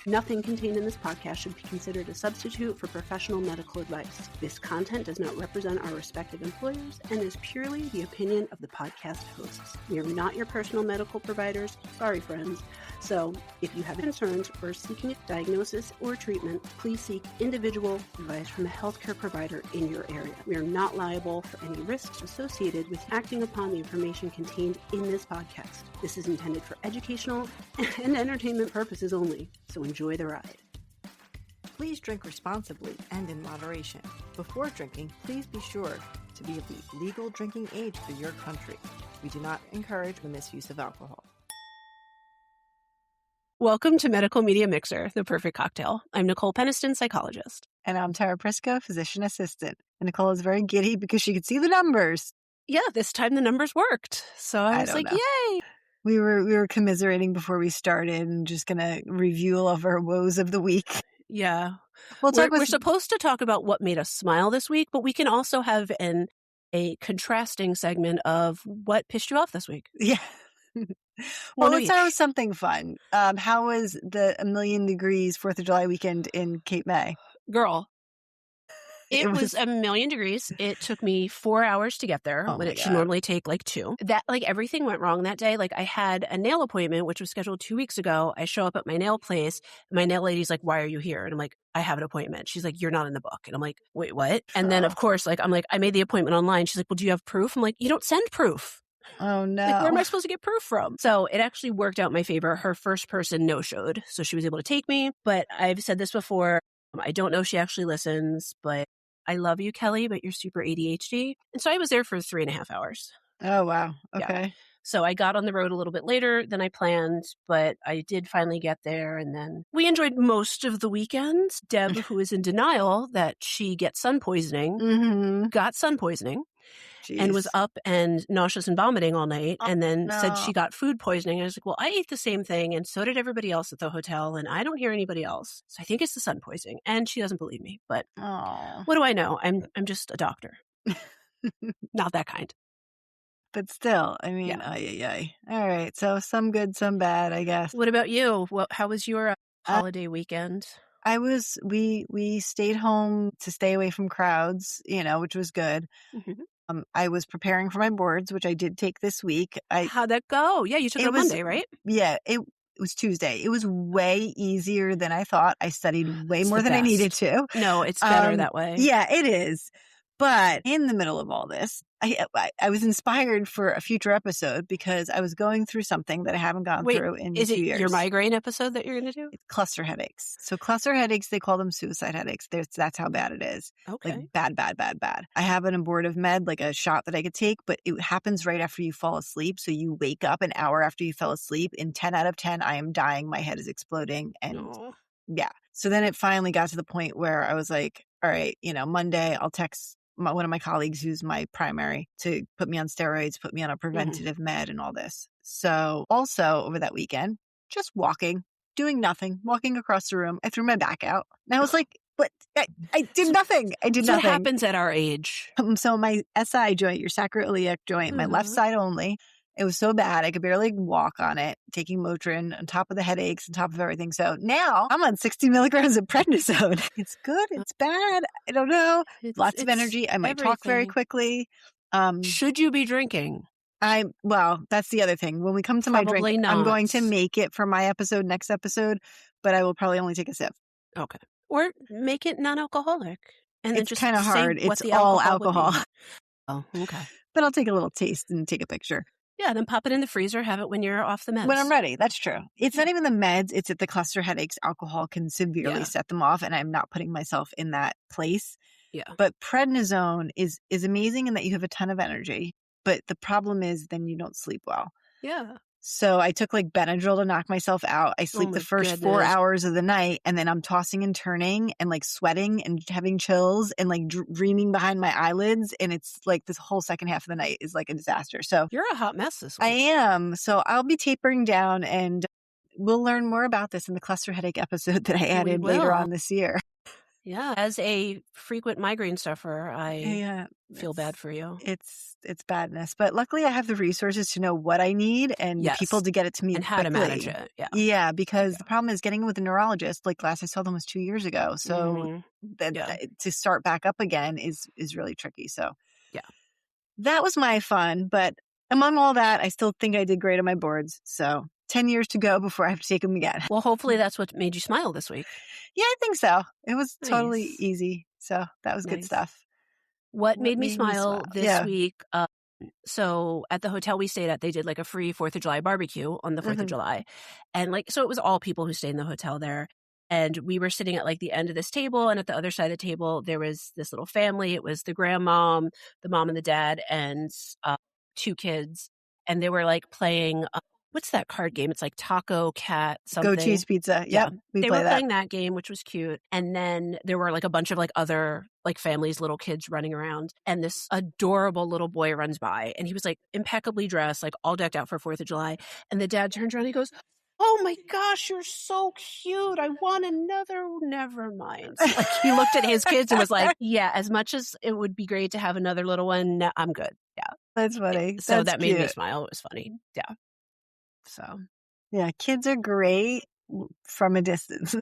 Nothing contained in this podcast should be considered a substitute for professional medical advice. This content does not represent our respective employers and is purely the opinion of the podcast hosts. We are not your personal medical providers. Sorry, friends. So, if you have concerns or are seeking a diagnosis or treatment, please seek individual advice from a healthcare provider in your area. We are not liable for any risks associated with acting upon the information contained in this podcast. This is intended for educational and entertainment purposes only, so enjoy the ride. Please drink responsibly and in moderation. Before drinking, please be sure to be of the legal drinking age for your country. We do not encourage the misuse of alcohol. Welcome to Medical Media Mixer, the perfect cocktail. I'm Nicole Peniston, psychologist. And I'm Tara Prisco, physician assistant. And Nicole is very giddy because she could see the numbers. Yeah, this time the numbers worked. So I was like, yay! We were commiserating before we started and just going to review all of our woes of the week. Yeah. We're supposed to talk about what made us smile this week, but we can also have a contrasting segment of what pissed you off this week. Yeah. Well, let's start with something fun. How was the 1,000,000 degrees 4th of July weekend in Cape May? Girl, it was 1,000,000 degrees. It took me 4 hours to get there when it should normally take like 2. Everything went wrong that day. I had a nail appointment, which was scheduled 2 weeks ago. I show up at my nail place. My nail lady's like, "Why are you here?" And I'm like, "I have an appointment." She's like, "You're not in the book." And I'm like, "Wait, what?" And then of course, I'm like, "I made the appointment online." She's like, "Well, do you have proof?" I'm like, "You don't send proof." Oh, no. Where am I supposed to get proof from? So it actually worked out in my favor. Her first person no-showed, so she was able to take me. But I've said this before. I don't know if she actually listens, but I love you, Kelly, but you're super ADHD. And so I was there for 3.5 hours. Oh, wow. Okay. Yeah. So I got on the road a little bit later than I planned, but I did finally get there. And then we enjoyed most of the weekend. Deb, who is in denial that she gets sun poisoning, got sun poisoning. Jeez. And was up and nauseous and vomiting all night, and then said she got food poisoning. I was like, well, I ate the same thing, and so did everybody else at the hotel, and I don't hear anybody else. So I think it's the sun poisoning. And she doesn't believe me, but what do I know? I'm just a doctor. Not that kind. But still, I mean, All right, so some good, some bad, I guess. What about you? How was your holiday weekend? We stayed home to stay away from crowds, which was good. Mm-hmm. I was preparing for my boards, which I did take this week. How'd that go? Yeah, you took it on Monday, right? Yeah, it was Tuesday. It was way easier than I thought. I studied way more than I needed to. No, it's better that way. Yeah, it is. But in the middle of all this, I was inspired for a future episode because I was going through something that I haven't gone through in 2 years. Is it your migraine episode that you're going to do? It's cluster headaches. So cluster headaches, they call them suicide headaches. That's how bad it is. Okay. Bad. I have an abortive med, like a shot that I could take, but it happens right after you fall asleep. So you wake up an hour after you fell asleep. In 10 out of 10, I am dying. My head is exploding. And yeah. So then it finally got to the point where I was like, all right, Monday I'll text one of my colleagues who's my primary to put me on steroids, put me on a preventative med and all this. So also over that weekend, just walking, doing nothing, walking across the room. I threw my back out and I was like, what? I did nothing. I did nothing. What happens at our age? So my SI joint, your sacroiliac joint, my left side only, it was so bad. I could barely walk on it, taking Motrin on top of the headaches, on top of everything. So now I'm on 60 milligrams of prednisone. It's good. It's bad. I don't know. Lots of energy. I might talk very quickly. Should you be drinking? Well, that's the other thing. When we come to my drink, I'm going to make it for my next episode, but I will probably only take a sip. Okay. Or make it non-alcoholic. And it's kind of hard. It's all alcohol. Oh, okay. But I'll take a little taste and take a picture. Yeah, then pop it in the freezer, have it when you're off the meds. When I'm ready. That's true. It's not even the meds. It's that the cluster headaches. Alcohol can severely set them off, and I'm not putting myself in that place. Yeah. But prednisone is amazing in that you have a ton of energy. But the problem is then you don't sleep well. Yeah. So I took Benadryl to knock myself out. I sleep the first 4 hours of the night, and then I'm tossing and turning and sweating and having chills and dreaming behind my eyelids. And it's this whole second half of the night is a disaster. So you're a hot mess this week. I am. So I'll be tapering down, and we'll learn more about this in the cluster headache episode that I added later on this year. Yeah. As a frequent migraine sufferer, I feel bad for you. It's badness. But luckily I have the resources to know what I need and the people to get it to me and quickly. how to manage it. Yeah. Yeah, because the problem is getting with a neurologist. Like last I saw them was 2 years ago. So to start back up again is really tricky. So yeah, that was my fun. But among all that, I still think I did great on my boards. So 10 years to go before I have to take them again. Well, hopefully that's what made you smile this week. Yeah, I think so. It was Nice. totally easy. So that was good stuff. What made me smile this week? So at the hotel we stayed at, they did like a free 4th of July barbecue on the 4th of July. And so it was all people who stayed in the hotel there. And we were sitting at like the end of this table, and at the other side of the table, there was this little family. It was the grandmom, the mom and the dad, and 2 kids. And they were like playing, what's that card game? It's like Taco Cat something. Go Cheese Pizza. Yep. They were playing that game, which was cute. And then there were like a bunch of like other like families, little kids running around. And this adorable little boy runs by, and he was like impeccably dressed, like all decked out for 4th of July. And the dad turns around and he goes, "Oh my gosh, you're so cute. I want another." Never mind. So, like he looked at his kids and was like, "Yeah, as much as it would be great to have another little one, no, I'm good." Yeah. That's funny. So that made me smile. It was funny. Yeah. So. Yeah, kids are great from a distance.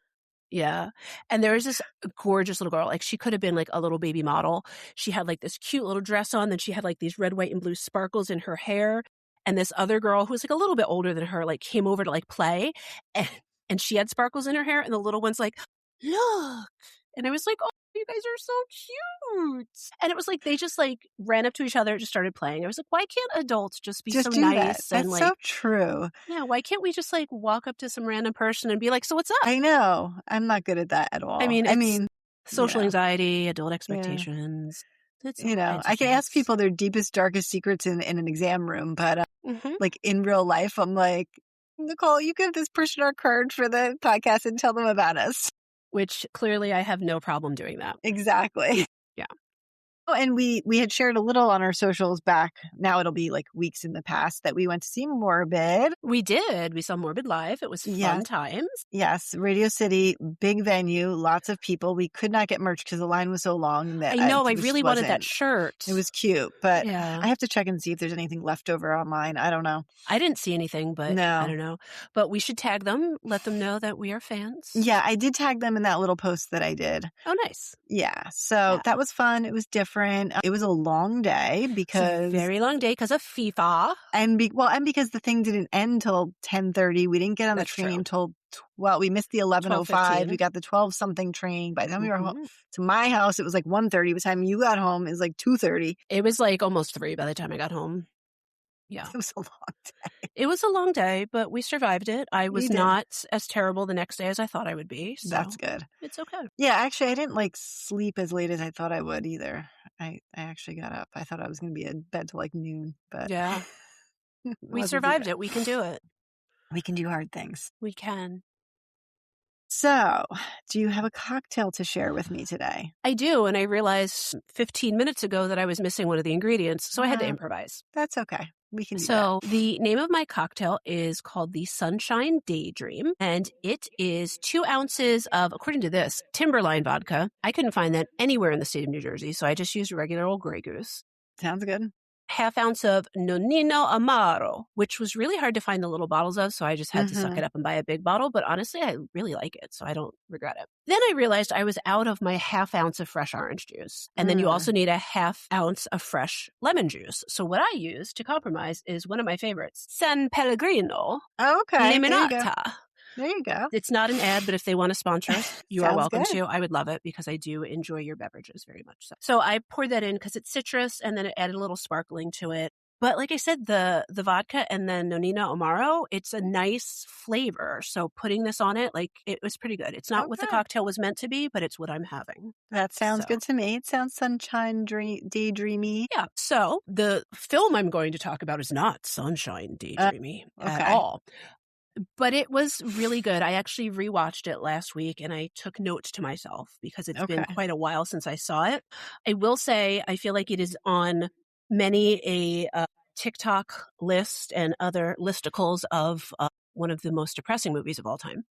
Yeah. And there was this gorgeous little girl. Like she could have been like a little baby model. She had like this cute little dress on. Then she had like these red, white, and blue sparkles in her hair. And this other girl who was like a little bit older than her, like came over to like play, and she had sparkles in her hair. And the little one's like, "Look." And I was like, "Oh, you guys are so cute." And it was like, they just like ran up to each other, just started playing. I was like, why can't adults just be so nice? That's like, so true. Yeah. Why can't we just like walk up to some random person and be like, "So what's up?" I know. I'm not good at that at all. I mean, social anxiety, adult expectations. Yeah. I can ask people their deepest, darkest secrets in an exam room, but like in real life, I'm like, "Nicole, you give this person our card for the podcast and tell them about us." Which clearly I have no problem doing that. Exactly. Yeah. Oh, and we had shared a little on our socials back. Now it'll be like weeks in the past that we went to see Morbid. We did. We saw Morbid live. It was fun times. Yes. Radio City, big venue, lots of people. We could not get merch because the line was so long. That I know. I really wanted that shirt. It was cute, but I have to check and see if there's anything left over online. I don't know. I didn't see anything, but I don't know. But we should tag them, let them know that we are fans. Yeah, I did tag them in that little post that I did. Oh, nice. Yeah. So that was fun. It was different. It was a long day because very long day because of FIFA. And because the thing didn't end till 10:30. We didn't get on the train till we missed the 11:05. We got the 12 something train. By the time we were home to my house, it was like 1:30. By the time you got home, it was like 2:30. It was like almost 3 by the time I got home. Yeah. It was a long day. It was a long day, but we survived it. I was not as terrible the next day as I thought I would be. So that's good. It's okay. Yeah, actually, I didn't like sleep as late as I thought I would either. I actually got up. I thought I was going to be in bed till like noon, but yeah, we survived it. We can do it. We can do hard things. We can. So, do you have a cocktail to share with me today? I do, and I realized 15 minutes ago that I was missing one of the ingredients, so I had to improvise. That's okay. We can do that. The name of my cocktail is called the Sunshine Daydream, and it is 2 ounces of, according to this, Timberline vodka. I couldn't find that anywhere in the state of New Jersey, so I just used regular old Grey Goose. Sounds good. 1/2 ounce of Nonino Amaro, which was really hard to find the little bottles of, so I just had to suck it up and buy a big bottle. But honestly, I really like it, so I don't regret it. Then I realized I was out of my 1/2 ounce of fresh orange juice. And then you also need a 1/2 ounce of fresh lemon juice. So what I use to compromise is one of my favorites, San Pellegrino. Okay. Limonata. There you go. It's not an ad, but if they want to sponsor us, you are welcome good. to. I would love it because I do enjoy your beverages very much. So I poured that in because it's citrus, and then it added a little sparkling to it. But like I said, the vodka and then Nonino Amaro, it's a nice flavor. So putting this on it, like it was pretty good. It's not what the cocktail was meant to be, but it's what I'm having. That sounds good to me. It sounds Sunshine Daydreamy. Yeah. So the film I'm going to talk about is not Sunshine Daydreamy at all. But it was really good. I actually rewatched it last week, and I took notes to myself because it's been quite a while since I saw it. I will say I feel like it is on many a TikTok list and other listicles of one of the most depressing movies of all time.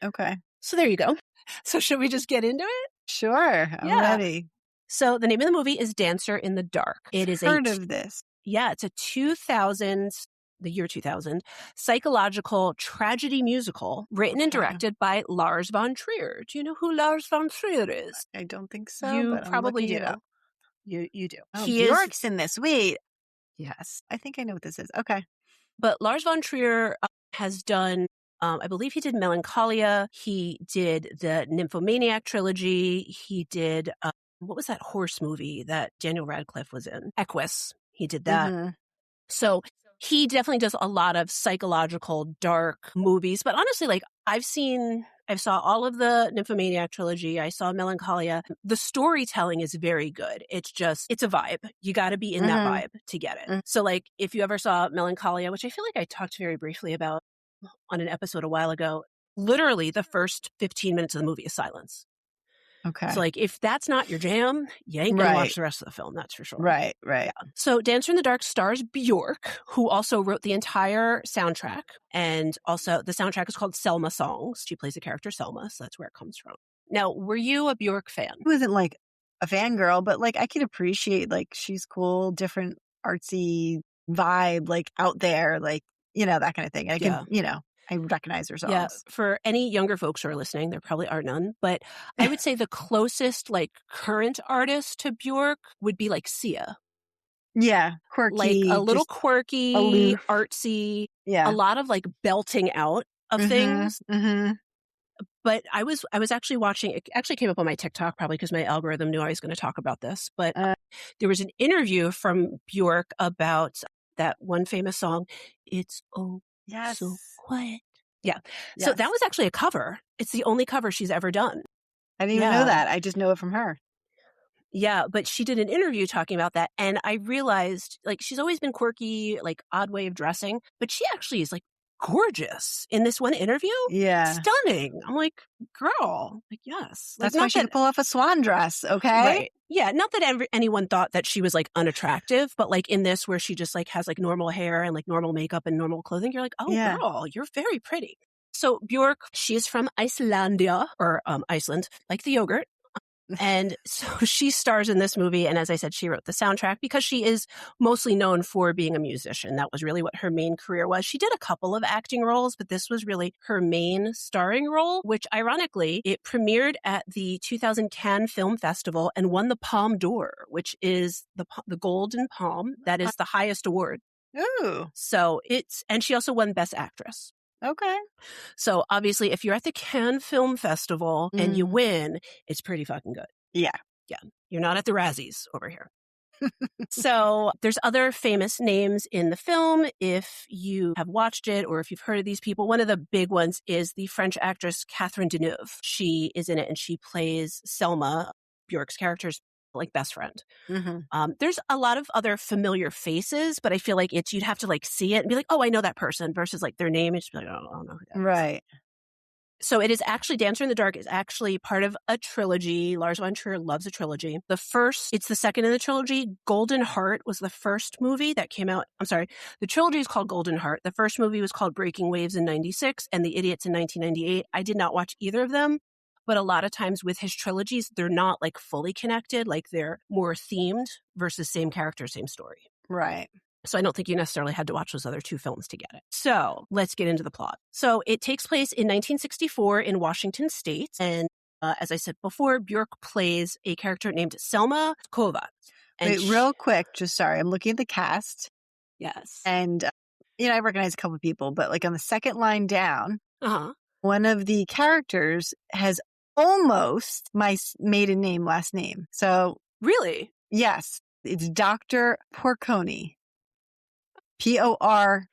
Okay. So there you go. So should we just get into it? Sure. I'm ready. So the name of the movie is Dancer in the Dark. It is heard of this. Yeah, it's a the year 2000, psychological tragedy musical written and directed by Lars von Trier. Do you know who Lars von Trier is? I don't think so. You but probably do. It up. You do. Oh, Björk's in this. Wait. Yes. I think I know what this is. Okay. But Lars von Trier has done, I believe he did Melancholia. He did the Nymphomaniac trilogy. He did, what was that horse movie that Daniel Radcliffe was in? Equus. He did that. Mm-hmm. So he definitely does a lot of psychological, dark movies. But honestly, like I saw all of the Nymphomaniac trilogy. I saw Melancholia. The storytelling is very good. It's a vibe. You got to be in that vibe to get it. Mm-hmm. So like if you ever saw Melancholia, which I feel like I talked very briefly about on an episode a while ago, literally the first 15 minutes of the movie is silence. Okay. So like if that's not your jam, you ain't gonna watch the rest of the film, that's for sure. Right. Yeah. So Dancer in the Dark stars Björk, who also wrote the entire soundtrack. And also the soundtrack is called Selma Songs. She plays the character Selma, so that's where it comes from. Now, were you a Björk fan? I wasn't like a fangirl, but like I could appreciate like she's cool, different artsy vibe, like out there, like, that kind of thing. I can, I recognize her songs. Yeah, for any younger folks who are listening, there probably are none, but I would say the closest like current artist to Björk would be like Sia. Yeah, quirky. Like a little quirky, aloof. Artsy, a lot of like belting out of things. Mm-hmm. But I was actually watching, it actually came up on my TikTok probably because my algorithm knew I was going to talk about this, but there was an interview from Björk about that one famous song, It's Oh So Quiet. Yeah. Yes. So that was actually a cover. It's the only cover she's ever done. I didn't even know that. I just know it from her. Yeah, but she did an interview talking about that. And I realized, like, she's always been quirky, like, odd way of dressing. But she actually is, like, gorgeous in this one interview. Yeah. Stunning. I'm like, girl, like, yes. Like, that's why she could pull off a swan dress, okay? Right. Yeah, not that anyone thought that she was, like, unattractive. But, like, in this where she just, like, has, like, normal hair and, like, normal makeup and normal clothing, you're like, oh, girl, you're very pretty. So Björk, she is from Icelandia, or Iceland, like the yogurt. And so she stars in this movie. And as I said, she wrote the soundtrack because she is mostly known for being a musician. That was really what her main career was. She did a couple of acting roles, but this was really her main starring role, which ironically, it premiered at the 2000 Cannes Film Festival and won the Palme d'Or, which is the Golden Palm. That is the highest award. Ooh. So and she also won Best Actress. Okay. So obviously, if you're at the Cannes Film Festival and you win, it's pretty fucking good. Yeah. Yeah. You're not at the Razzies over here. So there's other famous names in the film. If you have watched it or if you've heard of these people, one of the big ones is the French actress Catherine Deneuve. She is in it and she plays Selma, Björk's character's like best friend. Mm-hmm. There's a lot of other familiar faces, but I feel like you'd have to like see it and be like, oh, I know that person versus like their name and just be like, oh, I don't know who that is. Right. So it is actually, Dancer in the Dark is actually part of a trilogy. Lars von Trier loves a trilogy. It's the second in the trilogy. Golden Heart was the first movie that came out. I'm sorry. The trilogy is called Golden Heart. The first movie was called Breaking Waves in 96 and The Idiots in 1998. I did not watch either of them. But a lot of times with his trilogies, they're not like fully connected. Like they're more themed versus same character, same story. Right. So I don't think you necessarily had to watch those other two films to get it. So let's get into the plot. So it takes place in 1964 in Washington State. And as I said before, Björk plays a character named Selma Kovacs. Wait, real quick, I'm looking at the cast. Yes. And, I recognize a couple of people, but like on the second line down, one of the characters has almost my maiden name, last name. So really? Yes. It's Dr. Porconi. Porkorny.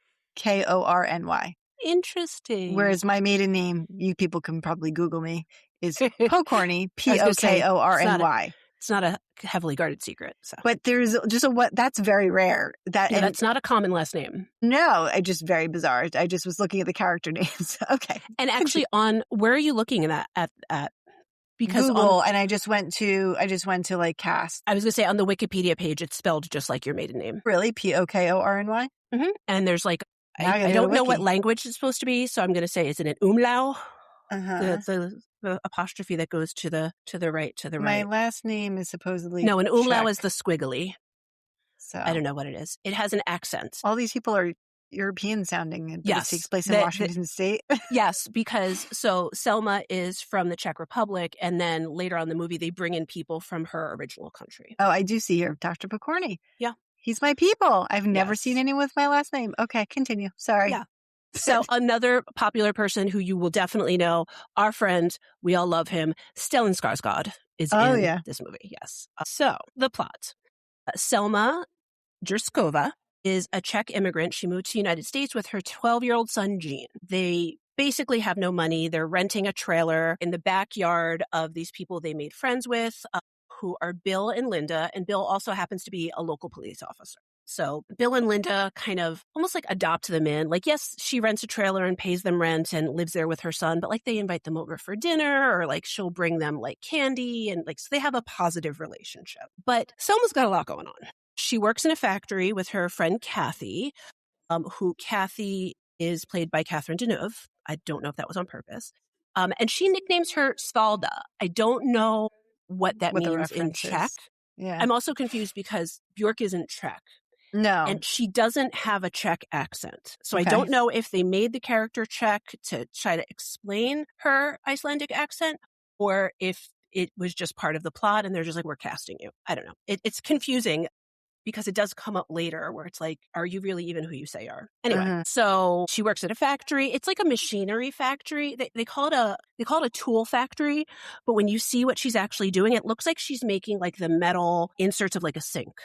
Interesting. Whereas my maiden name, you people can probably Google me, is Pokorny. Pokorny. It's not a heavily guarded secret. So. But there's just that's very rare. That's not a common last name. No, just very bizarre. I just was looking at the character names. Okay. And actually where are you looking at Because Google, and I just went to like cast. I was going to say on the Wikipedia page, it's spelled just like your maiden name. Really? Pokorny? Mm-hmm. And there's like, I don't know what language it's supposed to be. So I'm going to say, is it an umlaut? The apostrophe that goes to the right, My last name is supposedly No, an umlaut Czech, is the squiggly. so I don't know what it is. It has an accent. all these people are European sounding, but Yes. it takes place in Washington State. Yes, because Selma is from the Czech Republic, and then later on in the movie, they bring in people from her original country. Oh, I do see here, Dr. Pokorny. Yeah. He's my people. I've never Yes. seen anyone with my last name. Okay, continue. Sorry. Yeah. So another popular person who you will definitely know, our friend, we all love him, Stellan Skarsgård is in this movie. Yes. So the plot. Selma Jerskova is a Czech immigrant. She moved to the United States with her 12-year-old son, Gene. They basically have no money. They're renting a trailer in the backyard of these people they made friends with, who are Bill and Linda. And Bill also happens to be a local police officer. So Bill and Linda kind of almost like adopt them in. Like, yes, she rents a trailer and pays them rent and lives there with her son, but like they invite them over for dinner, or like she'll bring them like candy, and like, so they have a positive relationship. But Selma's got a lot going on. She works in a factory with her friend Kathy, who Kathy is played by Catherine Deneuve. I don't know if that was on purpose. And she nicknames her Svalda. I don't know what that means in Czech. Yeah. I'm also confused because Björk isn't Czech. No. And she doesn't have a Czech accent. So I don't know if they made the character Czech to try to explain her Icelandic accent, or if it was just part of the plot and they're just like, we're casting you. I don't know. It's confusing because it does come up later where it's like, are you really even who you say you are? Anyway, so she works at a factory. It's like a machinery factory. They call it a tool factory. But when you see what she's actually doing, it looks like she's making like the metal inserts of like a sink.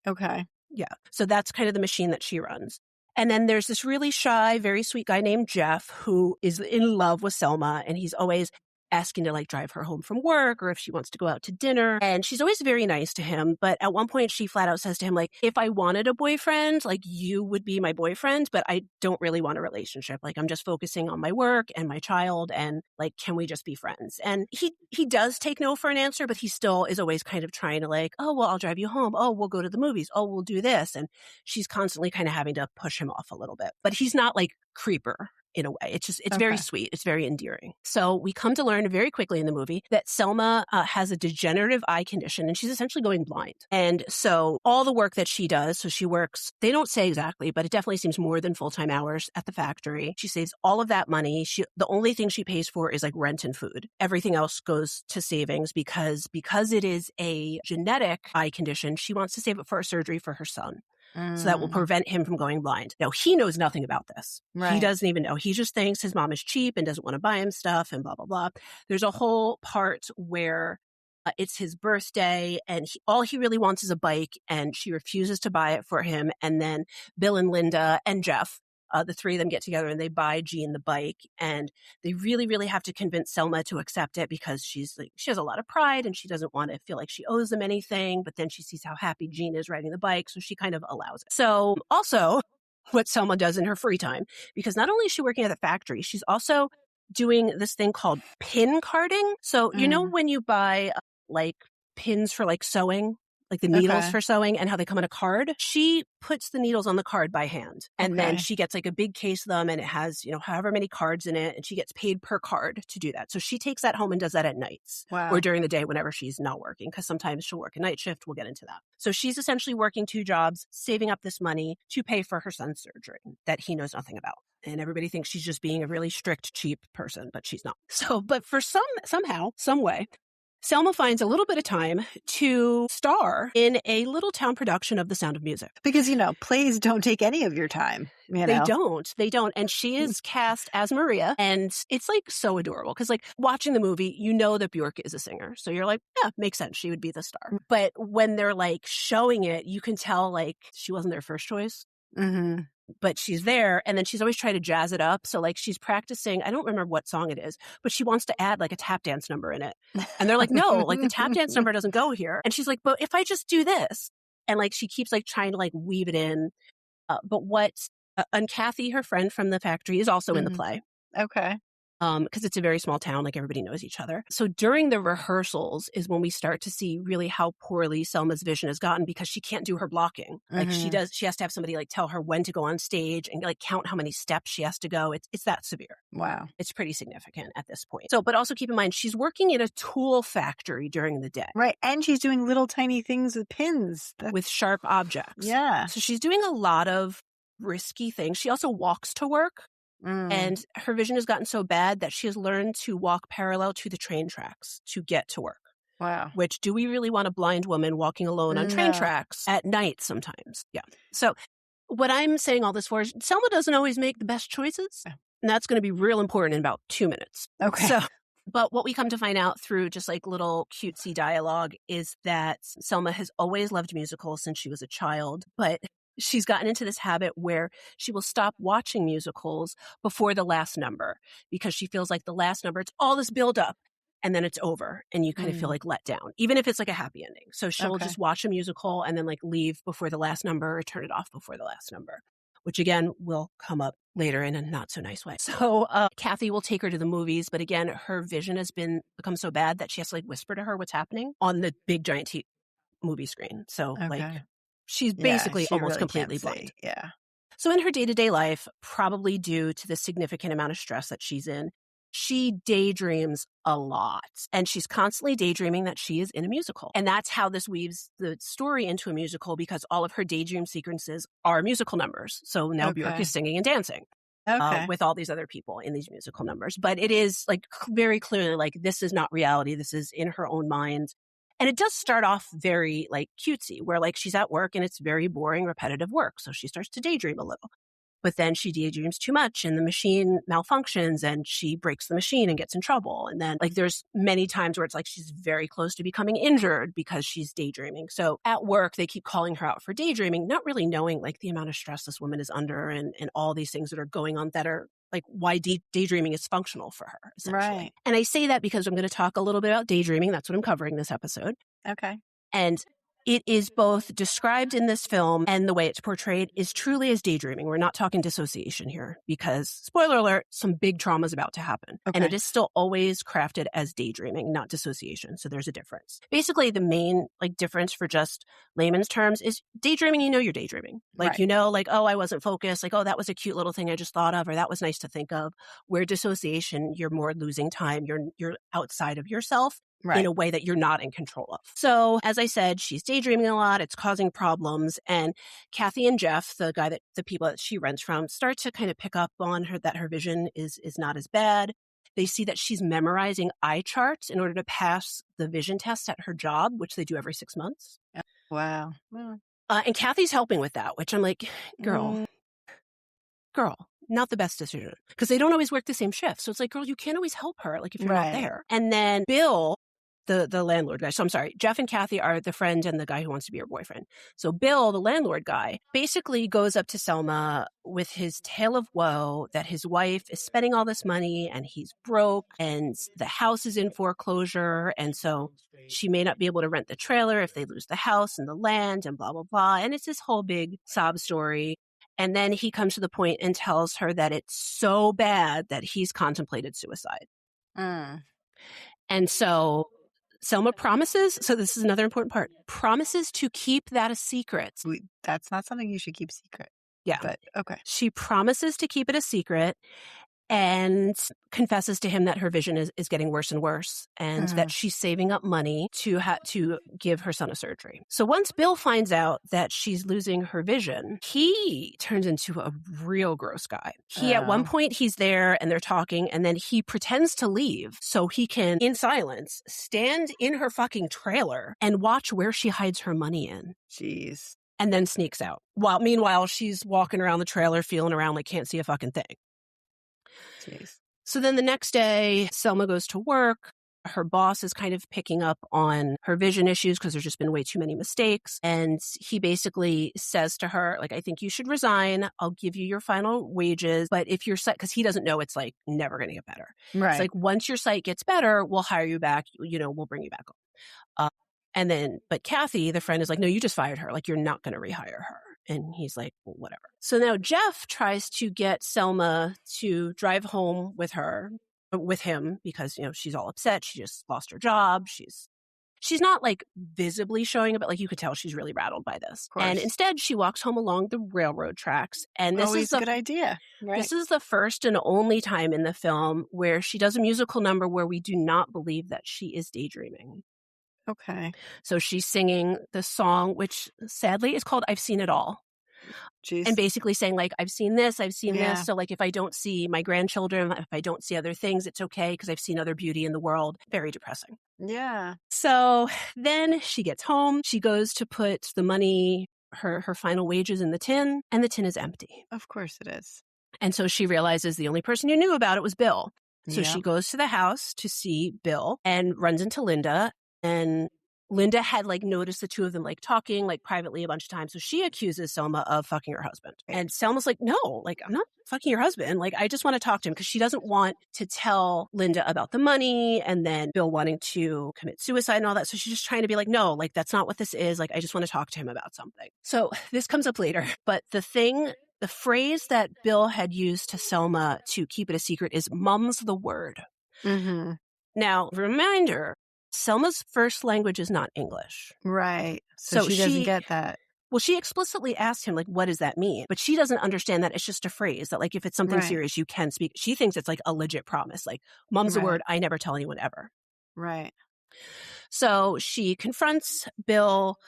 Okay. Yeah. So that's kind of the machine that she runs. And then there's this really shy, very sweet guy named Jeff who is in love with Selma, and he's always asking to like drive her home from work, or if she wants to go out to dinner. And she's always very nice to him. But at one point she flat out says to him, like, if I wanted a boyfriend, like you would be my boyfriend, but I don't really want a relationship. Like, I'm just focusing on my work and my child, and like, can we just be friends? And he does take no for an answer, but he still is always kind of trying to like, oh, well, I'll drive you home. Oh, we'll go to the movies. Oh, we'll do this. And she's constantly kind of having to push him off a little bit, but he's not like creeper in a way. It's very sweet. It's very endearing. So we come to learn very quickly in the movie that Selma has a degenerative eye condition, and she's essentially going blind. And so all the work that she does, so she works, they don't say exactly, but it definitely seems more than full-time hours at the factory. She saves all of that money. The only thing she pays for is like rent and food. Everything else goes to savings because it is a genetic eye condition. She wants to save it for a surgery for her son. So that will prevent him from going blind. Now, he knows nothing about this. Right. He doesn't even know. He just thinks his mom is cheap and doesn't want to buy him stuff and blah, blah, blah. There's a whole part where it's his birthday and all he really wants is a bike, and she refuses to buy it for him. And then Bill and Linda and Jeff, the three of them get together and they buy Jean the bike, and they really, really have to convince Selma to accept it because she has a lot of pride and she doesn't want to feel like she owes them anything. But then she sees how happy Jean is riding the bike, so she kind of allows it. So also what Selma does in her free time, because not only is she working at the factory, she's also doing this thing called pin carding. So you know when you buy like pins for like sewing, like the needles for sewing, and how they come in a card. She puts the needles on the card by hand. And then she gets like a big case of them, and it has, however many cards in it, and she gets paid per card to do that. So she takes that home and does that at nights or during the day whenever she's not working, because sometimes she'll work a night shift. We'll get into that. So she's essentially working 2 jobs, saving up this money to pay for her son's surgery that he knows nothing about. And everybody thinks she's just being a really strict, cheap person, but she's not. So, but for somehow, some way, Selma finds a little bit of time to star in a little town production of The Sound of Music. Because, plays don't take any of your time. They don't. And she is cast as Maria. And it's like so adorable because like watching the movie, that Björk is a singer. So you're like, yeah, makes sense. She would be the star. But when they're like showing it, you can tell like she wasn't their first choice. Mm-hmm. But she's there, and then she's always trying to jazz it up. So like she's practicing, I don't remember what song it is, but she wants to add like a tap dance number in it. And they're like, no, like the tap dance number doesn't go here. And she's like, but if I just do this, and like she keeps like trying to like weave it in. But and Kathy, her friend from the factory, is also in the play. Okay. because it's a very small town, like everybody knows each other. So during the rehearsals is when we start to see really how poorly Selma's vision has gotten because she can't do her blocking. Like she has to have somebody like tell her when to go on stage and like count how many steps she has to go. It's that severe. Wow. It's pretty significant at this point. So, but also keep in mind, she's working in a tool factory during the day. Right. And she's doing little tiny things with pins. With sharp objects. Yeah. So she's doing a lot of risky things. She also walks to work. And her vision has gotten so bad that she has learned to walk parallel to the train tracks to get to work. Wow. Which, do we really want a blind woman walking alone on train tracks at night sometimes? Yeah. So what I'm saying all this for is Selma doesn't always make the best choices. And that's going to be real important in about 2 minutes. Okay. So, but what we come to find out through just like little cutesy dialogue is that Selma has always loved musicals since she was a child, but she's gotten into this habit where she will stop watching musicals before the last number because she feels like the last number, it's all this build up and then it's over and you kind of feel like let down, even if it's like a happy ending. So she'll just watch a musical and then like leave before the last number or turn it off before the last number, which again will come up later in a not so nice way. So Kathy will take her to the movies, but again, her vision has become so bad that she has to like whisper to her what's happening on the big giant movie screen. So like she's basically almost really completely blind. Yeah. So in her day-to-day life, probably due to the significant amount of stress that she's in, she daydreams a lot. And she's constantly daydreaming that she is in a musical. And that's how this weaves the story into a musical because all of her daydream sequences are musical numbers. So now Björk is singing and dancing. With all these other people in these musical numbers. But it is like very clearly like this is not reality. This is in her own mind. And it does start off very like cutesy where like she's at work and it's very boring, repetitive work. So she starts to daydream a little. But then she daydreams too much and the machine malfunctions and she breaks the machine and gets in trouble. And then like there's many times where it's like she's very close to becoming injured because she's daydreaming. So at work, they keep calling her out for daydreaming, not really knowing like the amount of stress this woman is under and all these things that are going on that are like why daydreaming is functional for her, essentially. Right. And I say that because I'm going to talk a little bit about daydreaming. That's what I'm covering this episode. Okay. And it is both described in this film and the way it's portrayed is truly as daydreaming. We're not talking dissociation here because, spoiler alert, some big trauma is about to happen. And it is still always crafted as daydreaming, not dissociation. So there's a difference. Basically, the main like difference for just layman's terms is daydreaming, you know you're daydreaming. Like, you know, like, oh, I wasn't focused. Like, oh, that was a cute little thing I just thought of or that was nice to think of. Where dissociation, you're more losing time. You're outside of yourself. In a way that you're not in control of. So, as I said, she's daydreaming a lot. It's causing problems. And Kathy and Jeff, the people that she rents from, start to kind of pick up on her that her vision is not as bad. They see that she's memorizing eye charts in order to pass the vision test at her job, which they do every 6 months. Wow. And Kathy's helping with that, which I'm like, girl, not the best decision. Because they don't always work the same shift. So it's like, girl, you can't always help her, like if you're not there. And then Bill, the landlord guy. So I'm sorry, Jeff and Kathy are the friend and the guy who wants to be her boyfriend. So Bill, the landlord guy, basically goes up to Selma with his tale of woe that his wife is spending all this money and he's broke and the house is in foreclosure. And so she may not be able to rent the trailer if they lose the house and the land and blah, blah, blah. And it's this whole big sob story. And then he comes to the point and tells her that it's so bad that he's contemplated suicide. And so Selma promises, so this is another important part, promises to keep that a secret. That's not something you should keep secret. Yeah. But okay. She promises to keep it a secret and confesses to him that her vision is getting worse and worse and that she's saving up money to give her son a surgery. So once Bill finds out that she's losing her vision, he turns into a real gross guy. At one point, he's there and they're talking and then he pretends to leave so he can, in silence, stand in her fucking trailer and watch where she hides her money in. Jeez. And then sneaks out. Meanwhile, she's walking around the trailer, feeling around like can't see a fucking thing. Jeez. So then the next day, Selma goes to work. Her boss is kind of picking up on her vision issues because there's just been way too many mistakes. And he basically says to her, like, I think you should resign. I'll give you your final wages. But if your sight, because he doesn't know it's like never going to get better. Right. It's like, once your sight gets better, we'll hire you back. We'll bring you back on. But Kathy, the friend, is like, no, you just fired her. Like, you're not going to rehire her. And he's like, well, whatever. So now Jeff tries to get Selma to drive home with her with him because, she's all upset. She just lost her job. She's not like visibly showing it, but like you could tell she's really rattled by this. And instead she walks home along the railroad tracks. And this Always is a good idea. Right. This is the first and only time in the film where she does a musical number where we do not believe that she is daydreaming. Okay. So she's singing the song, which sadly is called I've Seen It All. Jeez. And basically saying like, I've seen this, I've seen this. So like if I don't see my grandchildren, if I don't see other things, it's okay because I've seen other beauty in the world. Very depressing. Yeah. So then she gets home. She goes to put the money, her final wages in the tin, and the tin is empty. Of course it is. And so she realizes the only person who knew about it was Bill. So she goes to the house to see Bill and runs into Linda. And Linda had like noticed the two of them like talking like privately a bunch of times. So she accuses Selma of fucking her husband. And Selma's like, no, like I'm not fucking your husband. Like I just want to talk to him because she doesn't want to tell Linda about the money and then Bill wanting to commit suicide and all that. So she's just trying to be like, no, like that's not what this is. Like I just want to talk to him about something. So this comes up later. But the phrase that Bill had used to Selma to keep it a secret is mum's the word. Mm-hmm. Now, reminder, Selma's first language is not English. Right. So she doesn't get that. Well, she explicitly asked him, like, what does that mean? But she doesn't understand that it's just a phrase that, like, if it's something serious, you can speak. She thinks it's like a legit promise. Like, mum's the word, I never tell anyone ever. Right. So she confronts Bill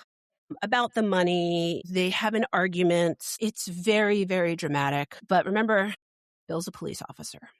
about the money. They have an argument. It's very, very dramatic. But remember, Bill's a police officer.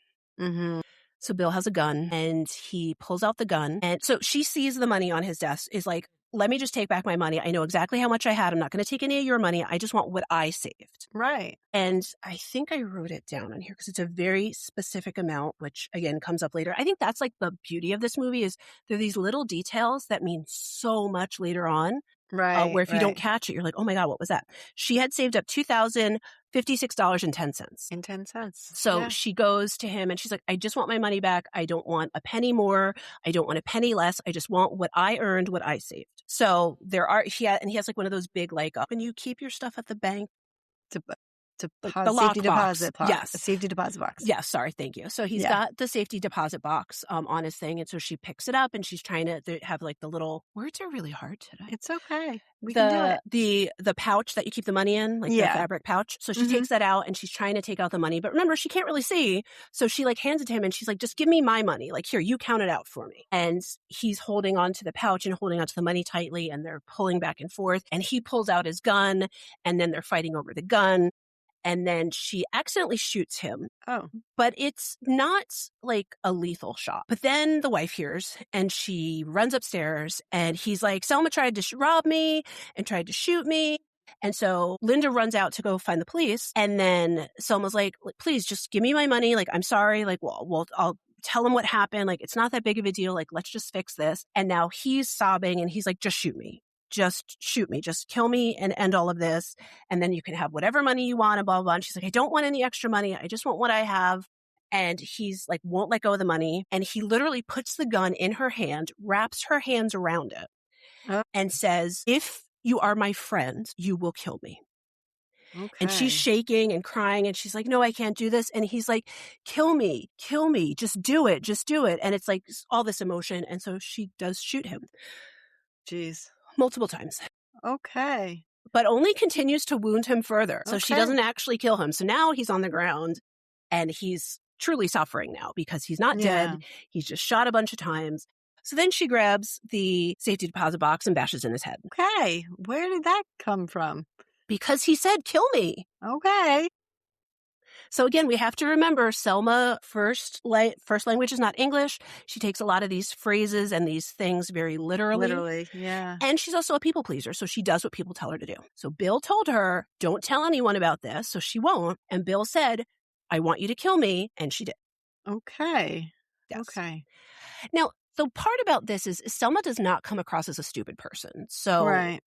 Mm-hmm. So Bill has a gun and he pulls out the gun. And so she sees the money on his desk, is like, let me just take back my money. I know exactly how much I had. I'm not going to take any of your money. I just want what I saved. Right. And I think I wrote it down on here because it's a very specific amount, which again comes up later. I think that's like the beauty of this movie is there are these little details that mean so much later on. Right. Where if you don't catch it, you're like, oh my God, what was that? She had saved up $2,056.10. In 10 cents. So she goes to him and she's like, I just want my money back. I don't want a penny more. I don't want a penny less. I just want what I earned, what I saved. So he has like one of those big, like, when you keep your stuff at the bank. The safety deposit box. Yes. A safety deposit box. Yes, sorry, thank you. So he's got the safety deposit box on his thing. And so she picks it up and she's trying to have like the little, words are really hard today. It's okay. We can do it. The pouch that you keep the money in, like the fabric pouch. So she takes that out and she's trying to take out the money. But remember, she can't really see. So she like hands it to him and she's like, just give me my money. Like, here, you count it out for me. And he's holding on to the pouch and holding on to the money tightly and they're pulling back and forth. And he pulls out his gun and then they're fighting over the gun. And then she accidentally shoots him. Oh. But it's not like a lethal shot. But then the wife hears and she runs upstairs and he's like, Selma tried to rob me and tried to shoot me. And so Linda runs out to go find the police. And then Selma's like, please just give me my money. Like, I'm sorry. Like, well, I'll tell him what happened. Like, it's not that big of a deal. Like, let's just fix this. And now he's sobbing and he's like, just shoot me. Just shoot me, just kill me and end all of this. And then you can have whatever money you want and blah, blah, blah. And she's like, I don't want any extra money. I just want what I have. And he's like, won't let go of the money. And he literally puts the gun in her hand, wraps her hands around it and says, if you are my friend, you will kill me. Okay. And she's shaking and crying and she's like, no, I can't do this. And he's like, kill me, just do it. And it's like all this emotion. And so she does shoot him. Jeez. Multiple times. Okay. But only continues to wound him further. So she doesn't actually kill him. So now he's on the ground and he's truly suffering now because he's not dead. He's just shot a bunch of times. So then she grabs the safety deposit box and bashes in his head. Okay. Where did that come from? Because he said, kill me. Okay. So again, we have to remember Selma first language is not English. She takes a lot of these phrases and these things very literally. Literally, yeah. And she's also a people pleaser, so she does what people tell her to do. So Bill told her, don't tell anyone about this, so she won't. And Bill said, I want you to kill me, and she did. Okay. Yes. Okay. Now, the part about this is Selma does not come across as a stupid person. So,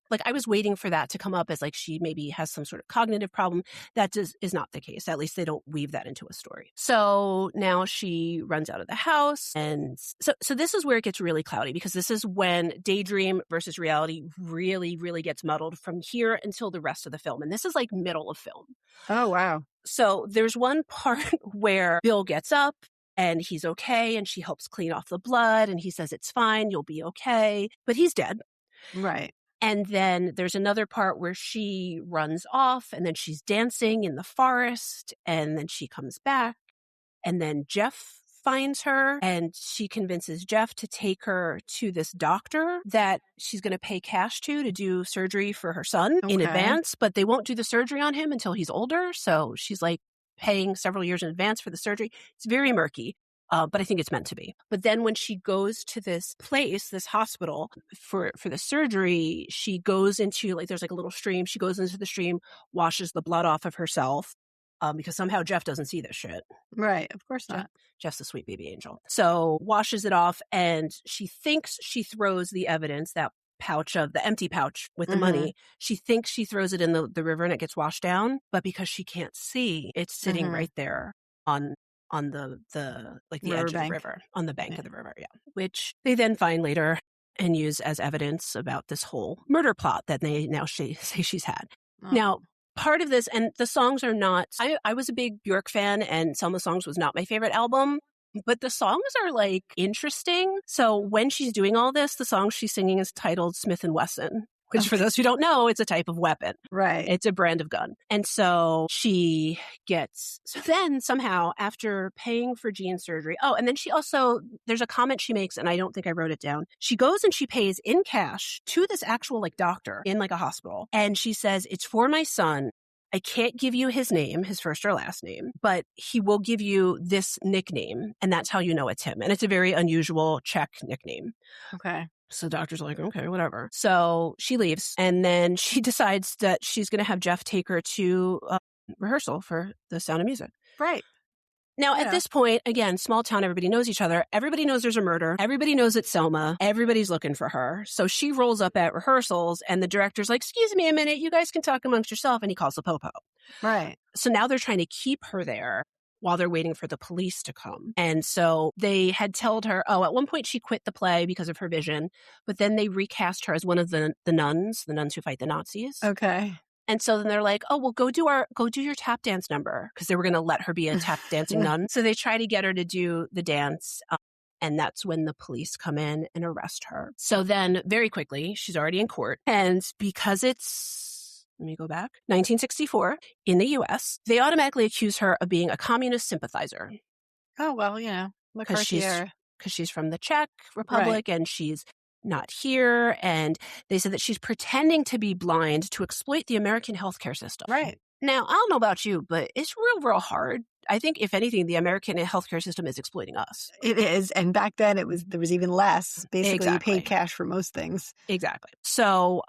like, I was waiting for that to come up as, like, she maybe has some sort of cognitive problem. That is not the case. At least they don't weave that into a story. So now she runs out of the house. And so this is where it gets really cloudy because this is when daydream versus reality really, really gets muddled from here until the rest of the film. And this is, like, middle of film. Oh, wow. So there's one part where Bill gets up. and he's okay, and she helps clean off the blood, and he says, it's fine, you'll be okay. But he's dead. Right. And then there's another part where she runs off, and then she's dancing in the forest, and then she comes back, and then Jeff finds her, and she convinces Jeff to take her to this doctor that she's going to pay cash to do surgery for her son in advance, but they won't do the surgery on him until he's older. So she's like paying several years in advance for the surgery. It's very murky. But I think it's meant to be. But then when she goes to this place, this hospital for the surgery, she goes into there's like a little stream. She goes into the stream, washes the blood off of herself because somehow Jeff doesn't see this shit. Right. Of course not. Jeff's a sweet baby angel. So washes it off, and she thinks she throws the evidence, that pouch of the empty pouch with the money. She thinks she throws it in the river and it gets washed down. But because she can't see, it's sitting right there on the edge of the river, on the bank of the river, which they then find later and use as evidence about this whole murder plot that they now say she's had. Now, part of this, and the songs are not, I was a big Björk fan, and Selma Songs was not my favorite album, but the songs are like interesting. So when she's doing all this, the song she's singing is titled Smith & Wesson, which for those who don't know, it's a type of weapon. Right. It's a brand of gun. And so then somehow after paying for Jean's surgery, and then she also, there's a comment she makes, and I don't think I wrote it down. She goes and she pays in cash to this actual doctor in a hospital. And she says, it's for my son. I can't give you his name, his first or last name, but he will give you this nickname. And that's how you know it's him. And it's a very unusual Czech nickname. Okay. So the doctor's like, okay, whatever. So she leaves, and then she decides that she's going to have Jeff take her to rehearsal for The Sound of Music. Right. Now, at this point, again, small town, everybody knows each other. Everybody knows there's a murder. Everybody knows it's Selma. Everybody's looking for her. So she rolls up at rehearsals, and the director's like, excuse me a minute, you guys can talk amongst yourself. And he calls the popo. Right. So now they're trying to keep her there while they're waiting for the police to come. And so they had told her, at one point she quit the play because of her vision, but then they recast her as one of the nuns who fight the Nazis. Okay. And so then they're like, oh, well, go do your tap dance number, because they were going to let her be a tap dancing nun. So they try to get her to do the dance. And that's when the police come in and arrest her. So then very quickly, she's already in court. And because it's, let me go back, 1964 in the U.S., they automatically accuse her of being a communist sympathizer. Oh, well, McCarthy era. Because she's from the Czech Republic, and she's not here. And they said that she's pretending to be blind to exploit the American healthcare system. Right. Now, I don't know about you, but it's real hard. I think, if anything, the American healthcare system is exploiting us. It is. And back then, there was even less. Basically, You paid cash for most things. Exactly. So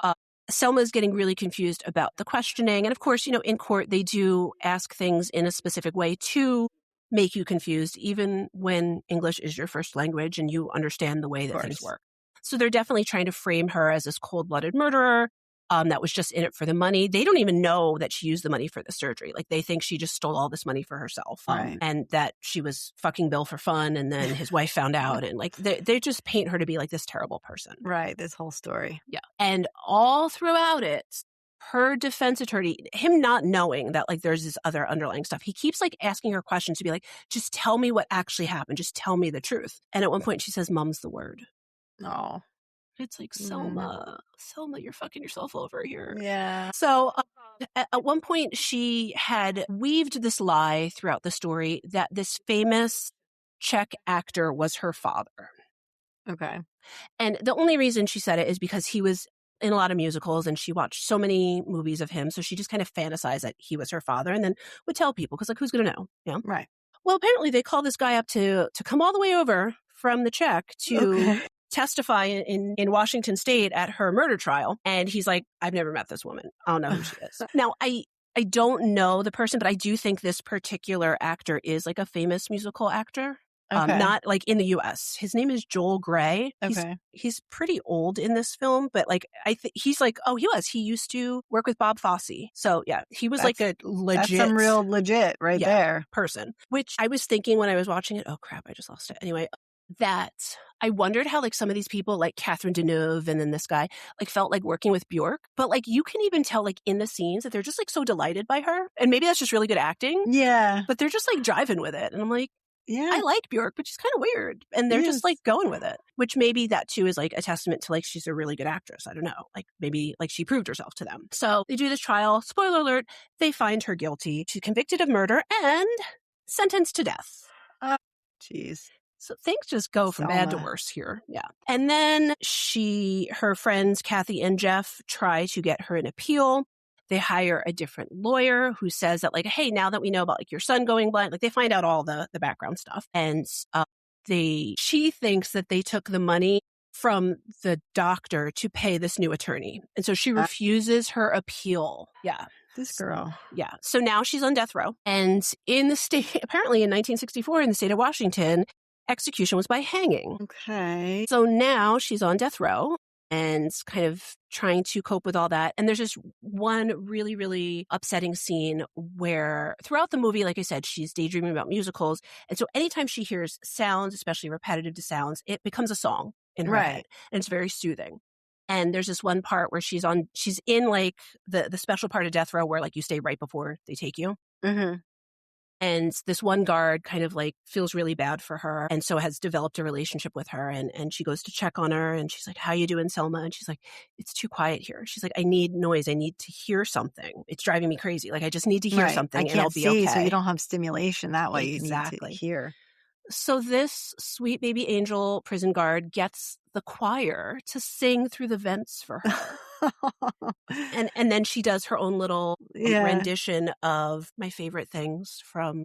Selma's getting really confused about the questioning. And of course, in court, they do ask things in a specific way to make you confused, even when English is your first language and you understand the way that things work. So they're definitely trying to frame her as this cold-blooded murderer that was just in it for the money. They don't even know that she used the money for the surgery. They think she just stole all this money for herself, and that she was fucking Bill for fun, and then his wife found out, and they just paint her to be this terrible person. Right, this whole story. Yeah. And all throughout it, her defense attorney, him not knowing that there's this other underlying stuff, he keeps asking her questions to be just tell me what actually happened. Just tell me the truth. And at one point she says, "Mum's the word." Oh. It's Selma, you're fucking yourself over here. Yeah. So at one point she had weaved this lie throughout the story that this famous Czech actor was her father. Okay. And the only reason she said it is because he was in a lot of musicals and she watched so many movies of him. So she just kind of fantasized that he was her father and then would tell people because who's going to know? Yeah. Right. Well, apparently they called this guy up to come all the way over from the Czech to testify in Washington State at her murder trial. And he's like, I've never met this woman. I don't know who she is. Now, I don't know the person, but I do think this particular actor is a famous musical actor. Not in the U.S. His name is Joel Grey. He's pretty old in this film, but I think he's he used to work with Bob Fosse. So yeah, he was a legit. That's some real legit there. Person, which I was thinking when I was watching it, oh crap, I just lost it. Anyway, that I wondered how some of these people Catherine Deneuve and then this guy felt working with Björk, but you can even tell in the scenes that they're just so delighted by her, and maybe that's just really good acting. Yeah, but they're just driving with it, and I'm like, I like Björk, but she's kind of weird. And they're just like going with it, which maybe that too is like a testament to like she's a really good actress. I don't know. Like maybe like she proved herself to them. So they do this trial. Spoiler alert, they find her guilty. She's convicted of murder and sentenced to death. Jeez. So things just go from bad to worse here. Yeah. And then her friends, Kathy and Jeff, try to get her an appeal. They hire a different lawyer who says that like, hey, now that we know about like your son going blind, like they find out all the background stuff. And she thinks that they took the money from the doctor to pay this new attorney. And so she refuses her appeal. Yeah. This girl. Yeah. So now she's on death row. And in the state, apparently in 1964, in the state of Washington, execution was by hanging. Okay. So now she's on death row and kind of trying to cope with all that. And there's just one really, really upsetting scene where throughout the movie, like I said, she's daydreaming about musicals. And so anytime she hears sounds, especially repetitive sounds, it becomes a song in her head. And it's very soothing. And there's this one part where she's in like the special part of death row where like you stay right before they take you. Mm-hmm. And this one guard kind of like feels really bad for her. And so has developed a relationship with her. And she goes to check on her and she's like, how you doing, Selma? And she's like, it's too quiet here. She's like, I need noise. I need to hear something. It's driving me crazy. Like I just need to hear something and I'll be okay. So you don't have stimulation that way. Exactly. You need to hear. So this sweet baby angel prison guard gets the choir to sing through the vents for her. and then she does her own little rendition of my favorite things from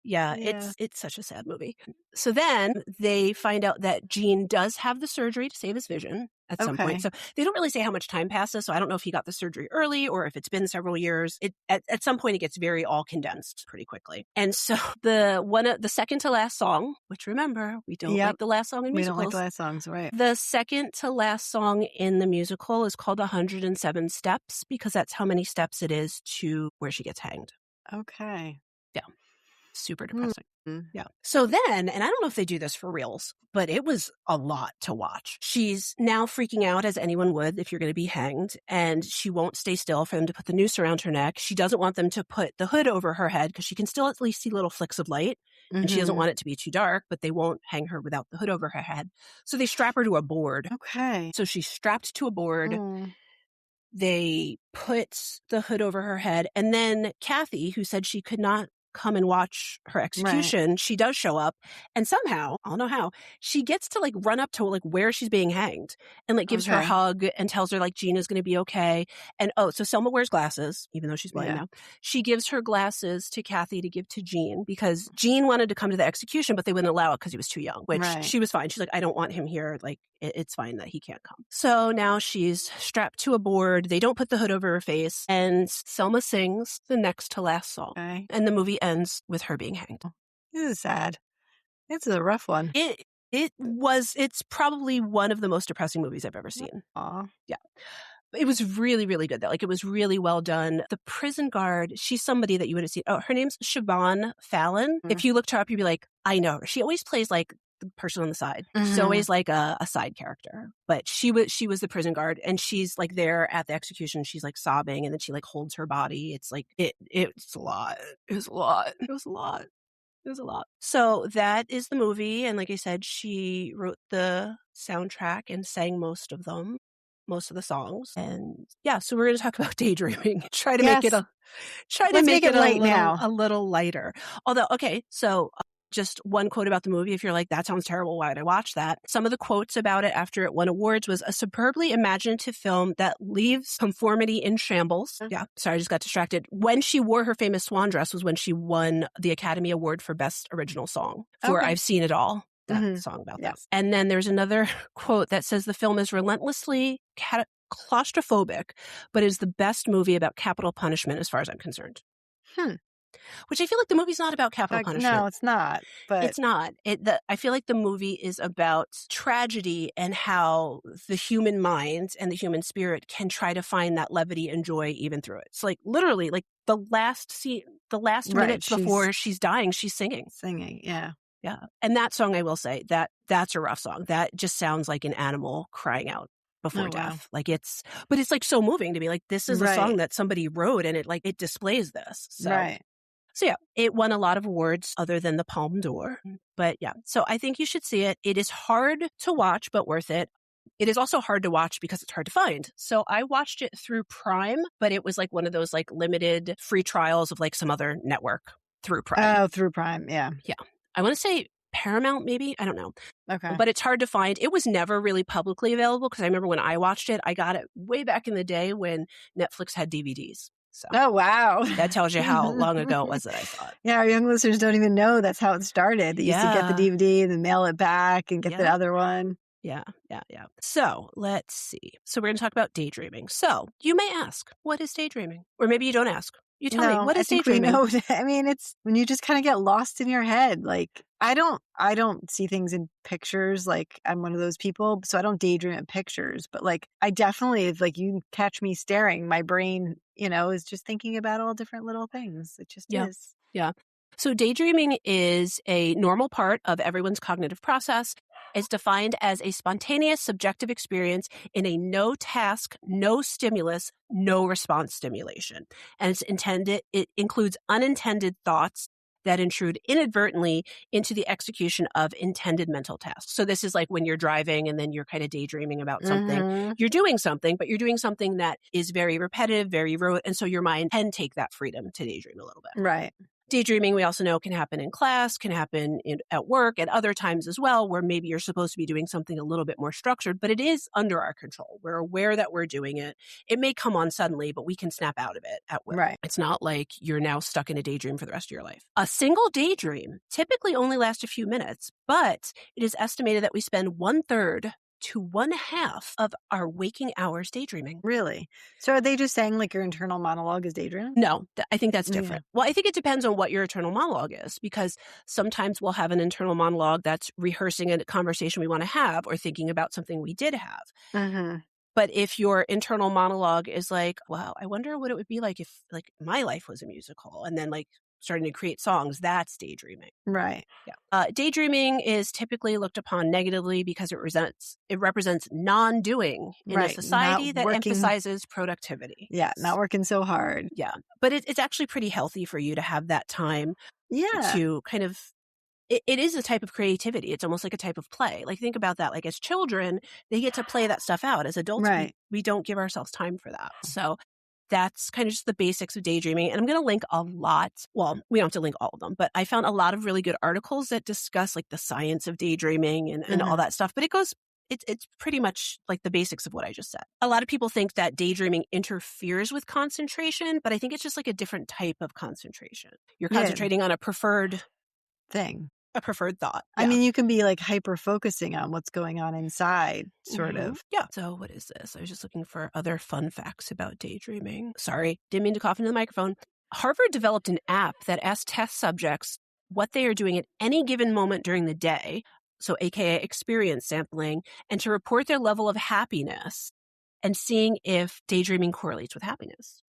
it's such a sad movie. So then they find out that Gene does have the surgery to save his vision at some point. So they don't really say how much time passes. So I don't know if he got the surgery early or if it's been several years. At some point it gets very all condensed pretty quickly. And so the second to last song, which remember, we don't like the last song in musicals. We don't like the last songs, right. The second to last song in the musical is called 107 Steps because that's how many steps it is to where she gets hanged. Okay. Yeah. Super depressing. Mm-hmm. Yeah. So then, and I don't know if they do this for reals, but it was a lot to watch. She's now freaking out as anyone would if you're going to be hanged, and she won't stay still for them to put the noose around her neck. She doesn't want them to put the hood over her head because she can still at least see little flicks of light, and she doesn't want it to be too dark, but they won't hang her without the hood over her head. So they strap her to a board. Okay. So she's strapped to a board. They put the hood over her head, and then Kathy, who said she could not come and watch her execution, she does show up, and somehow, I don't know how, she gets to like run up to like where she's being hanged and like gives her a hug and tells her like Gina's going to be okay. And so Selma wears glasses, even though she's blind now. She gives her glasses to Kathy to give to Gene because Gene wanted to come to the execution, but they wouldn't allow it because he was too young, which she was fine. She's like, I don't want him here. Like, it's fine that he can't come. So now she's strapped to a board. They don't put the hood over her face, and Selma sings the next to last song. And the movie ends with her being hanged. This is sad. It's a rough one. It's probably one of the most depressing movies I've ever seen. Aw. Yeah. It was really, really good though. Like it was really well done. The prison guard, she's somebody that you would have seen. Oh, her name's Siobhan Fallon. If you looked her up, you'd be like, I know her. She always plays like the person on the side. She's always like a side character. But she was the prison guard, and she's like there at the execution. She's like sobbing, and then she like holds her body. It's like it's a lot. It was a lot. It was a lot. It was a lot. So that is the movie, and like I said, she wrote the soundtrack and sang most of the songs. And yeah, so we're going to talk about daydreaming. Try to make it a little lighter. Although, okay, so just one quote about the movie. If you're like, that sounds terrible, why would I watch that? Some of the quotes about it after it won awards was a superbly imaginative film that leaves conformity in shambles. Yeah, sorry, I just got distracted. When she wore her famous swan dress was when she won the Academy Award for Best Original Song for I've Seen It All. That song about that. And then there's another quote that says the film is relentlessly claustrophobic, but is the best movie about capital punishment as far as I'm concerned. Which I feel like the movie's not about capital punishment. No, it's not. But it's not. I feel like the movie is about tragedy and how the human mind and the human spirit can try to find that levity and joy even through it. It's like literally like the last minutes before she's dying, she's singing. Yeah. Yeah. And that song, I will say, that's a rough song. That just sounds like an animal crying out before death. Wow. Like but it's like so moving to be like, this is a song that somebody wrote, and it displays this. So. So yeah, it won a lot of awards other than the Palme d'Or. But yeah, so I think you should see it. It is hard to watch, but worth it. It is also hard to watch because it's hard to find. So I watched it through Prime, but it was like one of those like limited free trials of like some other network through Prime. Oh, through Prime. Yeah. Yeah. I want to say Paramount, maybe. I don't know. Okay. But it's hard to find. It was never really publicly available because I remember when I watched it, I got it way back in the day when Netflix had DVDs. So oh, wow. That tells you how long ago it was that I saw it. Yeah, our young listeners don't even know that's how it started. They used to get the DVD and then mail it back and get the other one. Yeah. So let's see. So we're going to talk about daydreaming. So you may ask, what is daydreaming? Or maybe you don't ask. You tell me, what is daydreaming? I mean, it's when you just kind of get lost in your head. Like, I don't see things in pictures. Like, I'm one of those people, so I don't daydream in pictures. But like, I definitely, if like you catch me staring, my brain, is just thinking about all different little things. It just is. Yeah. So daydreaming is a normal part of everyone's cognitive process. It's defined as a spontaneous subjective experience in a no task, no stimulus, no response stimulation. And it includes unintended thoughts that intrude inadvertently into the execution of intended mental tasks. So this is like when you're driving and then you're kind of daydreaming about something. Mm-hmm. You're doing something, but you're doing something that is very repetitive, very rote. And so your mind can take that freedom to daydream a little bit. Right. Daydreaming, we also know, can happen in class, can happen at work, at other times as well, where maybe you're supposed to be doing something a little bit more structured, but it is under our control. We're aware that we're doing it. It may come on suddenly, but we can snap out of it at will. Right. It's not like you're now stuck in a daydream for the rest of your life. A single daydream typically only lasts a few minutes, but it is estimated that we spend 1/3 to 1/2 of our waking hours daydreaming. Really? So are they just saying like your internal monologue is daydreaming? No, I think that's different. Well, I think it depends on what your internal monologue is, because sometimes we'll have an internal monologue that's rehearsing a conversation we want to have or thinking about something we did have. Mm-hmm. But if your internal monologue is like, wow, I wonder what it would be like if like my life was a musical, and then like starting to create songs, that's daydreaming. Right. Yeah. Daydreaming is typically looked upon negatively because it represents non-doing in a society that emphasizes productivity. Yeah, not working so hard. Yeah. But it's actually pretty healthy for you to have that time to kind of, it is a type of creativity. It's almost like a type of play. Like think about that. Like as children, they get to play that stuff out. As adults, we don't give ourselves time for that. So that's kind of just the basics of daydreaming. And I'm going to link a lot. Well, we don't have to link all of them, but I found a lot of really good articles that discuss like the science of daydreaming and all that stuff. But it's pretty much like the basics of what I just said. A lot of people think that daydreaming interferes with concentration, but I think it's just like a different type of concentration. You're concentrating on a preferred thing. A preferred thought. I mean, you can be like hyper focusing on what's going on inside, sort of. Yeah. So what is this? I was just looking for other fun facts about daydreaming. Sorry, didn't mean to cough into the microphone. Harvard developed an app that asks test subjects what they are doing at any given moment during the day, so aka experience sampling, and to report their level of happiness and seeing if daydreaming correlates with happiness.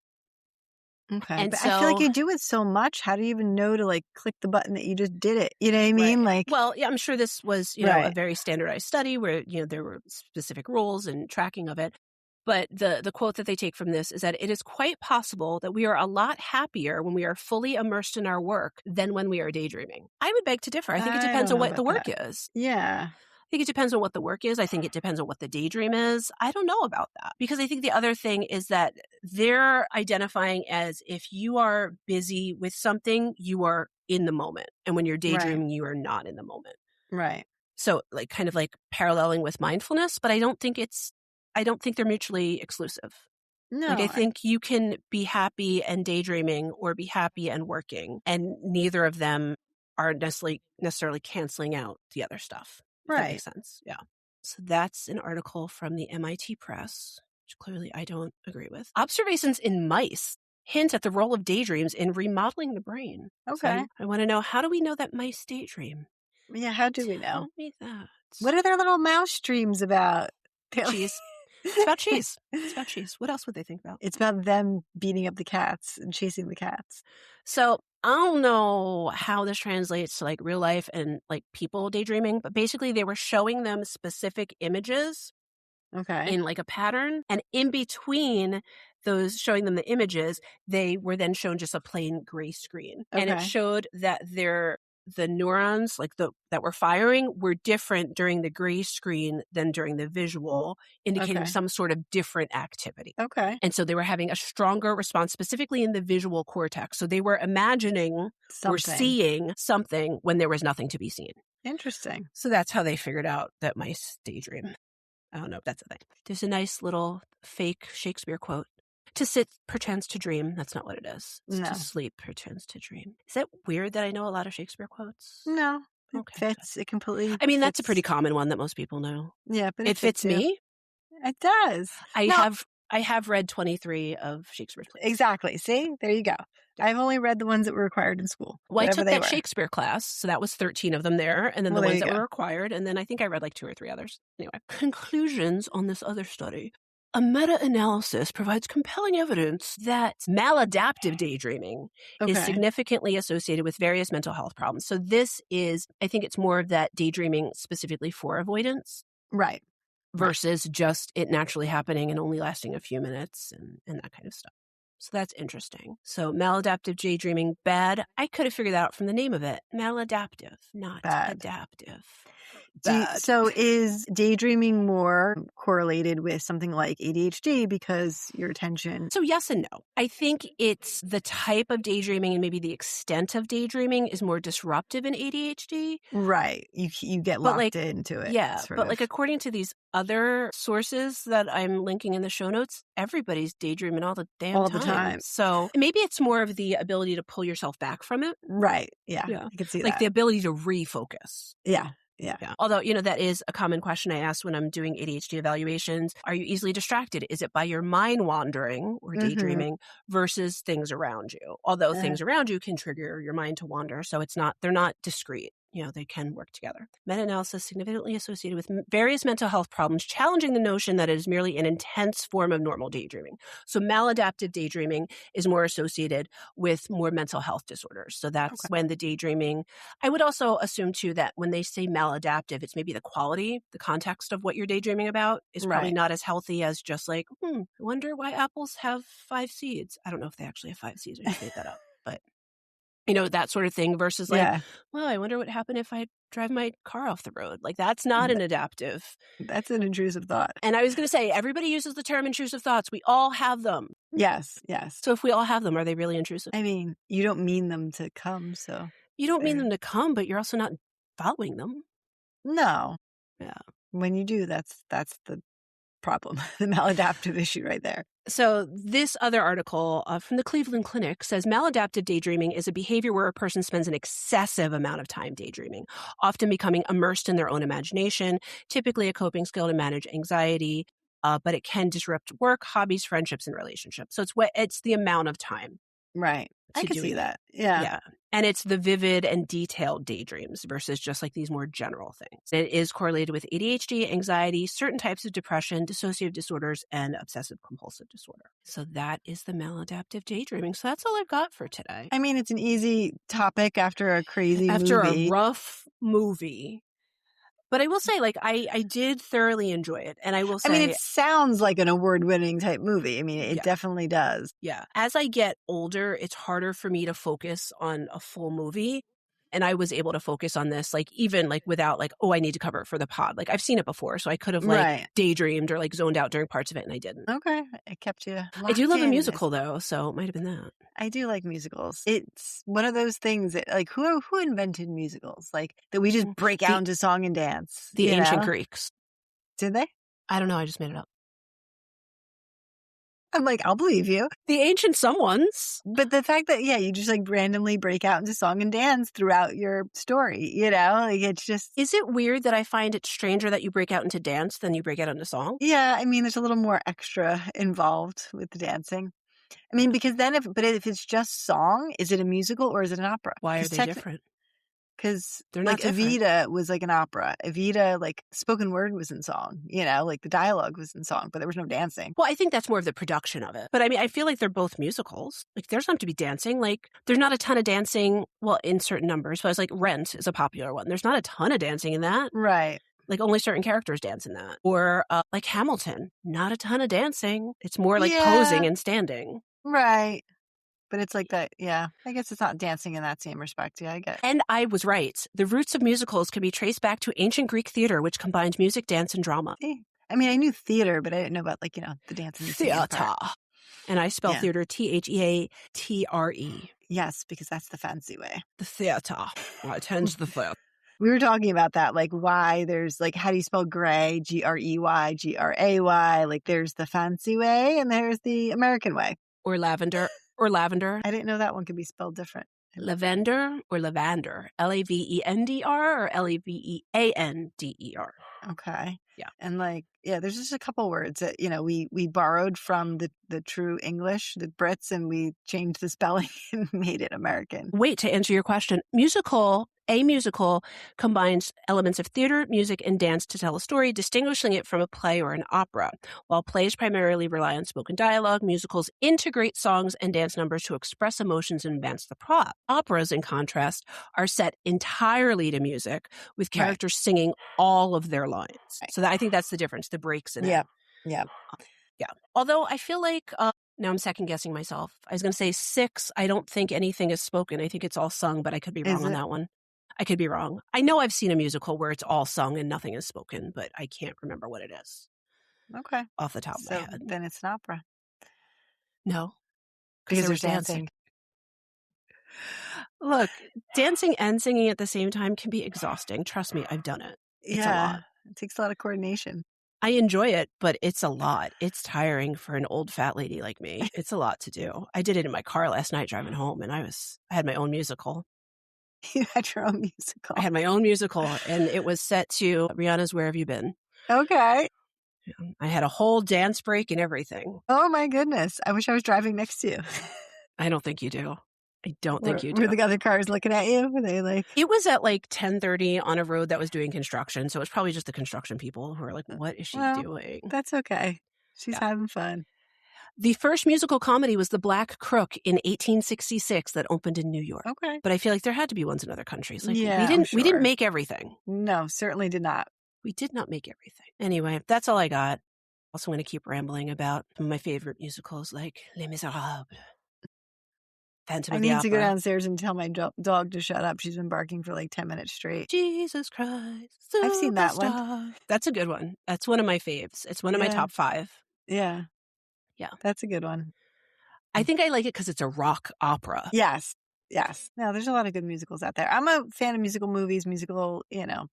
Okay. And but so, I feel like you do it so much. How do you even know to like click the button that you just did it? You know what I mean? Like, well, yeah, I'm sure this was, a very standardized study where, there were specific rules and tracking of it. But the quote that they take from this is that it is quite possible that we are a lot happier when we are fully immersed in our work than when we are daydreaming. I would beg to differ. I think it depends on what the work is. Yeah. I think it depends on what the work is. I think it depends on what the daydream is. I don't know about that, because I think the other thing is that they're identifying as if you are busy with something, you are in the moment. And when you're daydreaming, you are not in the moment. Right. So like kind of like paralleling with mindfulness, but I don't think they're mutually exclusive. No. Like I think you can be happy and daydreaming or be happy and working, and neither of them are necessarily canceling out the other stuff. If that makes sense. Yeah. So that's an article from the MIT Press, which clearly I don't agree with. Observations in mice hint at the role of daydreams in remodeling the brain. Okay. So I want to know, how do we know that mice daydream? Yeah, how do we know? Tell me that. What are their little mouse dreams about? Cheese. It's about cheese. It's about cheese. What else would they think about? It's about them beating up the cats and chasing the cats. So I don't know how this translates to like real life and like people daydreaming, but basically they were showing them specific images in like a pattern. And in between, those showing them the images, they were then shown just a plain gray screen. And it showed that the neurons that were firing were different during the gray screen than during the visual, indicating some sort of different activity. Okay. And so they were having a stronger response, specifically in the visual cortex. So they were imagining or seeing something when there was nothing to be seen. Interesting. So that's how they figured out that mice daydream. I don't know if that's a thing. There's a nice little fake Shakespeare quote. To sit perchance to dream. That's not what it is. It's to sleep perchance to dream. Is that weird that I know a lot of Shakespeare quotes? No. It fits. It completely I mean, fits. that's a pretty common one that most people know. Yeah, but it fits me. It does. I have read 23 of Shakespeare's plays. Exactly. See? There you go. I've only read the ones that were required in school. Well, I took that Shakespeare class, so that was 13 of them there, and then the ones that were required, and then I think I read like 2 or 3 others. Anyway, conclusions on this other study. A meta-analysis provides compelling evidence that maladaptive daydreaming is significantly associated with various mental health problems. So this is, I think it's more of that daydreaming specifically for avoidance. Right. Versus just it naturally happening and only lasting a few minutes and that kind of stuff. So that's interesting. So maladaptive daydreaming, bad. I could have figured that out from the name of it. Maladaptive, not adaptive. So is daydreaming more correlated with something like ADHD because your attention? So yes and no. I think it's the type of daydreaming and maybe the extent of daydreaming is more disruptive in ADHD. Right. You get locked into it. Yeah. But like according to these other sources that I'm linking in the show notes, everybody's daydreaming all the time. So maybe it's more of the ability to pull yourself back from it. Right. Yeah. I can see that. Like the ability to refocus. Yeah. Although, that is a common question I ask when I'm doing ADHD evaluations. Are you easily distracted? Is it by your mind wandering or daydreaming versus things around you? Although things around you can trigger your mind to wander. So they're not discrete. They can work together. Meta-analysis significantly associated with various mental health problems, challenging the notion that it is merely an intense form of normal daydreaming. So maladaptive daydreaming is more associated with more mental health disorders. So that's when the daydreaming, I would also assume too that when they say maladaptive, it's maybe the quality, the context of what you're daydreaming about is probably not as healthy as just like, I wonder why apples have 5 seeds. I don't know if they actually have 5 seeds. I just made that up, but that sort of thing versus well, I wonder what happened if I drive my car off the road. Like that's not an adaptive. That's an intrusive thought. And I was going to say, everybody uses the term intrusive thoughts. We all have them. Yes. So if we all have them, are they really intrusive? I mean, you don't mean them to come, so. You don't mean them to come, but you're also not following them. No. Yeah. When you do, that's the problem, the maladaptive issue right there. So this other article from the Cleveland Clinic says maladaptive daydreaming is a behavior where a person spends an excessive amount of time daydreaming, often becoming immersed in their own imagination, typically a coping skill to manage anxiety, but it can disrupt work, hobbies, friendships, and relationships. So it's the amount of time. Right. I can see that. Yeah. And it's the vivid and detailed daydreams versus just like these more general things. It is correlated with ADHD, anxiety, certain types of depression, dissociative disorders, and obsessive compulsive disorder. So that is the maladaptive daydreaming. So that's all I've got for today. I mean, it's an easy topic after a crazy movie. After a rough movie. But I will say, I did thoroughly enjoy it. And I will say... I mean, it sounds like an award-winning type movie. I mean, it definitely does. Yeah. As I get older, it's harder for me to focus on a full movie. And I was able to focus on this, even without I need to cover it for the pod. I've seen it before, so I could have daydreamed or zoned out during parts of it, and I didn't. Okay. It kept you I do love a musical, though, so it might have been that. I do like musicals. It's one of those things that, who invented musicals? That we just break out into song and dance. The ancient Greeks. Did they? I don't know. I just made it up. I'm I'll believe you. The ancient someones. But the fact that, you just randomly break out into song and dance throughout your story, it's just... Is it weird that I find it stranger that you break out into dance than you break out into song? Yeah, I mean, there's a little more extra involved with the dancing. I mean, because then if it's just song, is it a musical or is it an opera? Why are they different? Because they're not Evita was an opera. Evita, spoken word was in song, the dialogue was in song, but there was no dancing. Well, I think that's more of the production of it. But I mean, I feel like they're both musicals. There's not to be dancing. There's not a ton of dancing, in certain numbers. But it's Rent is a popular one. There's not a ton of dancing in that. Right. Like only certain characters dance in that. Or like Hamilton, not a ton of dancing. It's more like posing and standing. Right. But it's like that, yeah. I guess it's not dancing in that same respect. Yeah, I get it. And I was right. The roots of musicals can be traced back to ancient Greek theater, which combined music, dance, and drama. I mean, I knew theater, but I didn't know about, like, the dance and the singing part. And I spell theater Theatre. Yes, because that's the fancy way. The theater. I attend the theater. We were talking about that, like why there's like, how do you spell gray? Grey, Gray. Like there's the fancy way and there's the American way. Or lavender. I didn't know that one could be spelled different. Lavender or lavander. Lavendr or Levander. Okay. Yeah. And like, there's just a couple words that, we borrowed from the true English, the Brits, and we changed the spelling and made it American. Wait, to answer your question, a musical combines elements of theater, music, and dance to tell a story, distinguishing it from a play or an opera. While plays primarily rely on spoken dialogue, musicals integrate songs and dance numbers to express emotions and advance the plot. Operas, in contrast, are set entirely to music, with characters singing all of their lines. So I think that's the difference, the breaks in it. Yeah. Although I feel like... now I'm second-guessing myself. I was going to say 6, I don't think anything is spoken. I think it's all sung, but I could be wrong on that one. I could be wrong. I know I've seen a musical where it's all sung and nothing is spoken, but I can't remember what it is. Okay. Off the top of my head. Then it's an opera. No. Because there's dancing. Look, dancing and singing at the same time can be exhausting. Trust me, I've done it. It's a lot. It takes a lot of coordination. I enjoy it, but it's a lot. It's tiring for an old fat lady like me. It's a lot to do. I did it in my car last night driving home, and I had my own musical. You had your own musical. I had my own musical, and it was set to Rihanna's Where Have You Been? Okay. I had a whole dance break and everything. Oh, my goodness. I wish I was driving next to you. I don't think you do. I don't think you do. Were the other cars looking at you? Were they like... It was at like 10:30 on a road that was doing construction, so it was probably just the construction people who were like, what is she doing? That's okay. She's having fun. The first musical comedy was The Black Crook in 1866 that opened in New York. Okay. But I feel like there had to be ones in other countries. Like, we didn't make everything. No, certainly did not. We did not make everything. Anyway, that's all I got. Also going to keep rambling about some of my favorite musicals like Les Miserables. Phantom of the Opera. I need to go downstairs and tell my dog to shut up. She's been barking for like 10 minutes straight. Jesus Christ. I've seen that one. That's a good one. That's one of my faves. It's one of my top 5. Yeah. Yeah. That's a good one. I think I like it because it's a rock opera. Yes. No, there's a lot of good musicals out there. I'm a fan of musical movies, musical,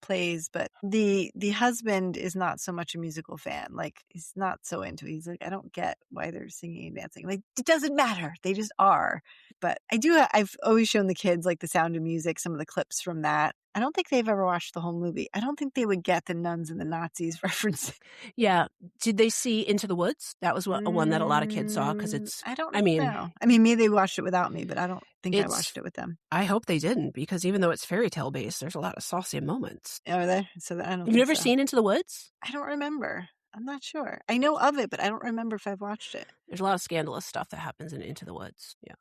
plays, but the husband is not so much a musical fan. Like, he's not so into it. He's like, I don't get why they're singing and dancing. Like, it doesn't matter. They just are. But I've always shown the kids like The Sound of Music, some of the clips from that. I don't think they've ever watched the whole movie. I don't think they would get the nuns and the Nazis reference. Yeah. Did they see Into the Woods? That was one that a lot of kids saw because it's... I don't know. I mean, maybe they watched it without me, but I don't think I watched it with them. I hope they didn't, because even though it's fairy tale based, there's a lot of saucy moments. Are there? So I don't. Have you ever seen Into the Woods? I don't remember. I'm not sure. I know of it, but I don't remember if I've watched it. There's a lot of scandalous stuff that happens in Into the Woods. Yeah.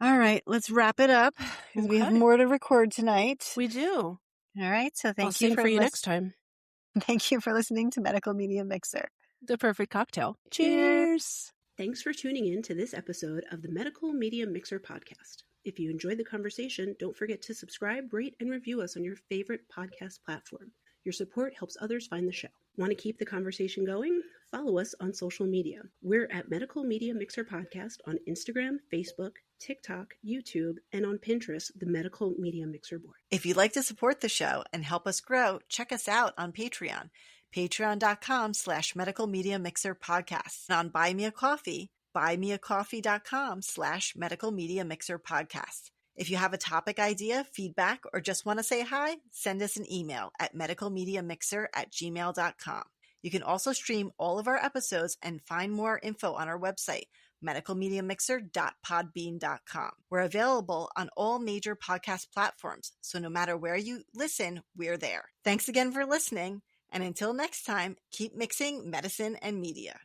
All right, let's wrap it up because we have more to record tonight. We do. All right, so I'll sing for you next time. Thank you for listening to Medical Media Mixer. The perfect cocktail. Cheers. Thanks for tuning in to this episode of the Medical Media Mixer podcast. If you enjoyed the conversation, don't forget to subscribe, rate, and review us on your favorite podcast platform. Your support helps others find the show. Want to keep the conversation going? Follow us on social media. We're at Medical Media Mixer Podcast on Instagram, Facebook, TikTok, YouTube, and on Pinterest, the Medical Media Mixer board. If you'd like to support the show and help us grow, check us out on Patreon. Patreon.com/Medical Media Mixer Podcast. And on Buy Me a Coffee, buymeacoffee.com/Medical Media Mixer Podcast. If you have a topic idea, feedback, or just want to say hi, send us an email at medicalmediamixer@gmail.com. You can also stream all of our episodes and find more info on our website, medicalmediamixer.podbean.com. We're available on all major podcast platforms, so no matter where you listen, we're there. Thanks again for listening, and until next time, keep mixing medicine and media.